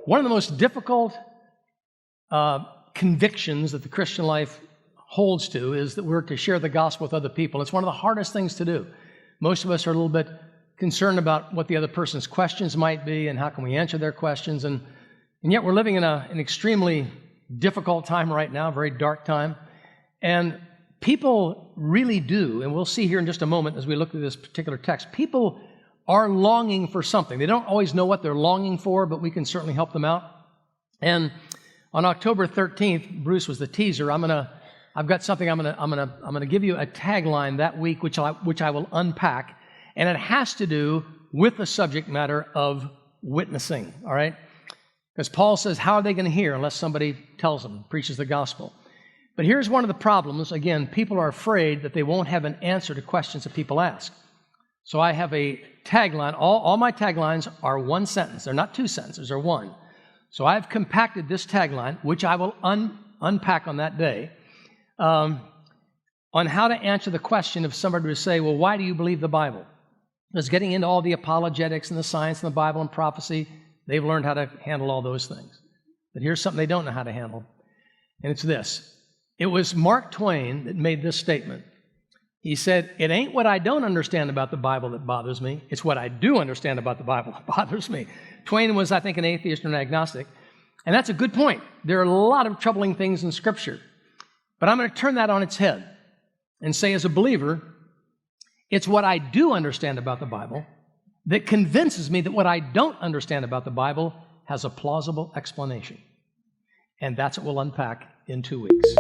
One of the most difficult convictions that the Christian life holds to is that we're to share the gospel with other people. It's one of the hardest things to do. Most of us are a little bit concerned about what the other person's questions might be and how can we answer their questions. And yet we're living in an extremely difficult time right now, a very dark time. And people really do, and we'll see here in just a moment as we look at this particular text, people are longing for something. They don't always know what they're longing for, but we can certainly help them out. And on October 13th, Bruce was the teaser. I've got something I'm gonna give you a tagline that week, which I will unpack, and it has to do with the subject matter of witnessing. All right, because Paul says, "How are they going to hear unless somebody tells them, preaches the gospel?" But here's one of the problems. Again, people are afraid that they won't have an answer to questions that people ask. So I have a tagline. All my taglines are one sentence. They're not two sentences, they're one. So I've compacted this tagline, which I will unpack on that day, on how to answer the question if somebody would say, well, why do you believe the Bible? Because getting into all the apologetics and the science and the Bible and prophecy, they've learned how to handle all those things. But here's something they don't know how to handle, and it's this. It was Mark Twain that made this statement. He said, "It ain't what I don't understand about the Bible that bothers me. It's what I do understand about the Bible that bothers me." Twain was, I think, an atheist or an agnostic. And that's a good point. There are a lot of troubling things in Scripture. But I'm going to turn that on its head and say, as a believer, it's what I do understand about the Bible that convinces me that what I don't understand about the Bible has a plausible explanation. And that's what we'll unpack in 2 weeks.